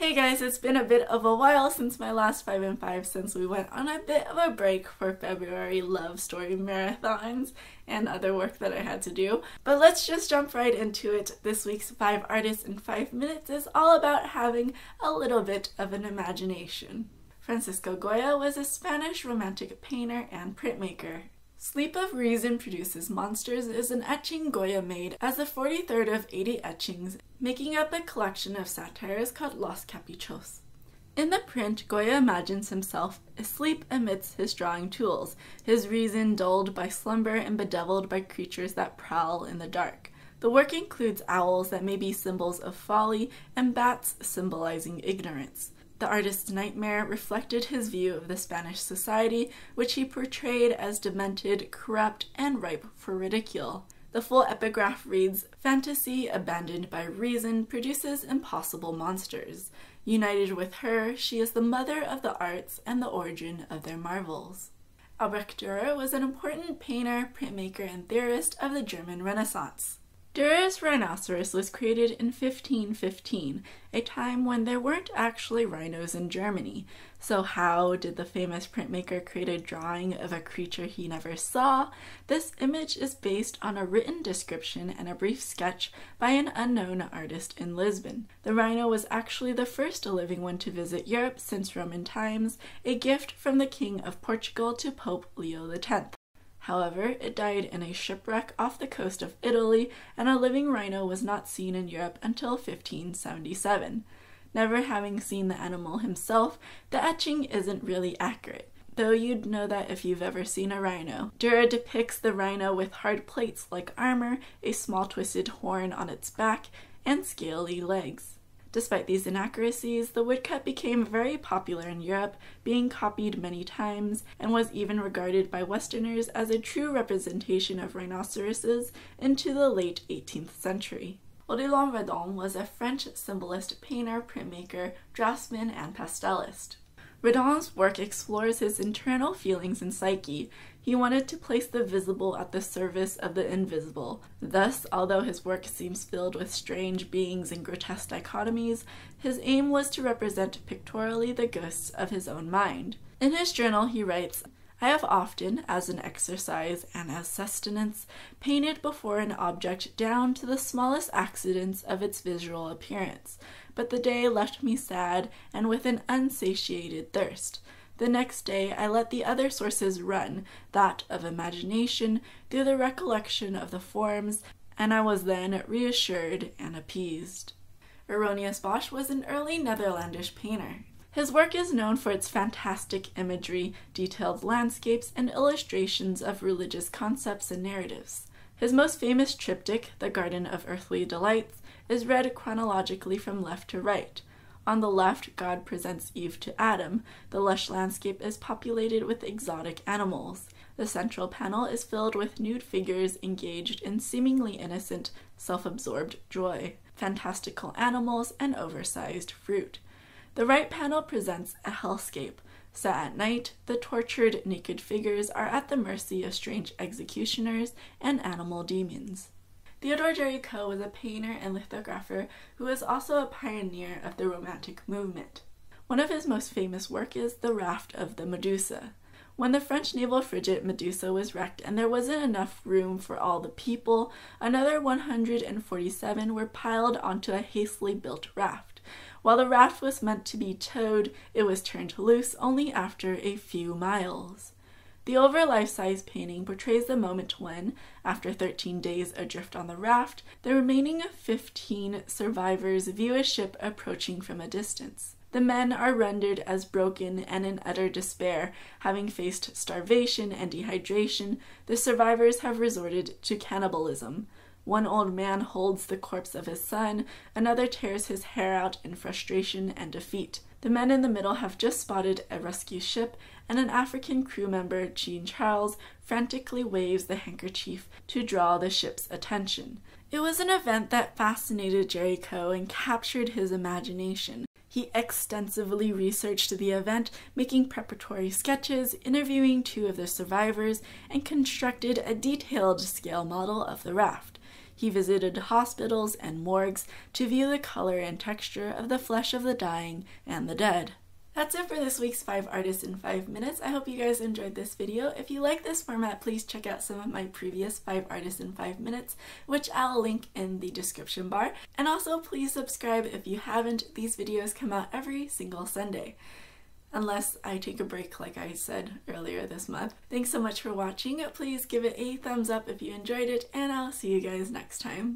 Hey guys, it's been a bit of a while since my last 5 in 5 since we went on a bit of a break for February love story marathons and other work that I had to do. But let's just jump right into it. This week's 5 Artists in 5 Minutes is all about having a little bit of an imagination. Francisco Goya was a Spanish romantic painter and printmaker. Sleep of Reason Produces Monsters is an etching Goya made as the 43rd of 80 etchings, making up a collection of satires called Los Caprichos. In the print, Goya imagines himself asleep amidst his drawing tools, his reason dulled by slumber and bedeviled by creatures that prowl in the dark. The work includes owls that may be symbols of folly and bats symbolizing ignorance. The artist's nightmare reflected his view of the Spanish society, which he portrayed as demented, corrupt, and ripe for ridicule. The full epigraph reads, "Fantasy, abandoned by reason, produces impossible monsters. United with her, she is the mother of the arts and the origin of their marvels." Albrecht Dürer was an important painter, printmaker, and theorist of the German Renaissance. Dürer's rhinoceros was created in 1515, a time when there weren't actually rhinos in Germany. So how did the famous printmaker create a drawing of a creature he never saw? This image is based on a written description and a brief sketch by an unknown artist in Lisbon. The rhino was actually the first living one to visit Europe since Roman times, a gift from the King of Portugal to Pope Leo X. However, it died in a shipwreck off the coast of Italy, and a living rhino was not seen in Europe until 1577. Never having seen the animal himself, the etching isn't really accurate, though you'd know that if you've ever seen a rhino. Dürer depicts the rhino with hard plates like armor, a small twisted horn on its back, and scaly legs. Despite these inaccuracies, the woodcut became very popular in Europe, being copied many times, and was even regarded by Westerners as a true representation of rhinoceroses into the late 18th century. Odilon Redon was a French symbolist, painter, printmaker, draftsman, and pastelist. Redon's work explores his internal feelings and psyche. He wanted to place the visible at the service of the invisible. Thus, although his work seems filled with strange beings and grotesque dichotomies, his aim was to represent pictorially the ghosts of his own mind. In his journal, he writes, "I have often, as an exercise and as sustenance, painted before an object down to the smallest accidents of its visual appearance, but the day left me sad and with an unsatiated thirst. The next day I let the other sources run, that of imagination, through the recollection of the forms, and I was then reassured and appeased." Hieronymus Bosch was an early Netherlandish painter. His work is known for its fantastic imagery, detailed landscapes, and illustrations of religious concepts and narratives. His most famous triptych, The Garden of Earthly Delights, is read chronologically from left to right. On the left, God presents Eve to Adam. The lush landscape is populated with exotic animals. The central panel is filled with nude figures engaged in seemingly innocent, self-absorbed joy, fantastical animals, and oversized fruit. The right panel presents a hellscape. Set at night, the tortured, naked figures are at the mercy of strange executioners and animal demons. Théodore Géricault was a painter and lithographer who was also a pioneer of the Romantic movement. One of his most famous work is The Raft of the Medusa. When the French naval frigate Medusa was wrecked and there wasn't enough room for all the people, another 147 were piled onto a hastily built raft. While the raft was meant to be towed, it was turned loose only after a few miles. The over life-size painting portrays the moment when, after 13 days adrift on the raft, the remaining 15 survivors view a ship approaching from a distance. The men are rendered as broken and in utter despair. Having faced starvation and dehydration, the survivors have resorted to cannibalism. One old man holds the corpse of his son, another tears his hair out in frustration and defeat. The men in the middle have just spotted a rescue ship, and an African crew member, Jean Charles, frantically waves the handkerchief to draw the ship's attention. It was an event that fascinated Géricault and captured his imagination. He extensively researched the event, making preparatory sketches, interviewing 2 of the survivors, and constructed a detailed scale model of the raft. He visited hospitals and morgues to view the color and texture of the flesh of the dying and the dead. That's it for this week's 5 Artists in 5 Minutes. I hope you guys enjoyed this video. If you like this format, please check out some of my previous 5 Artists in 5 Minutes, which I'll link in the description bar. And also, please subscribe if you haven't. These videos come out every single Sunday, unless I take a break like I said earlier this month. Thanks so much for watching. Please give it a thumbs up if you enjoyed it, and I'll see you guys next time.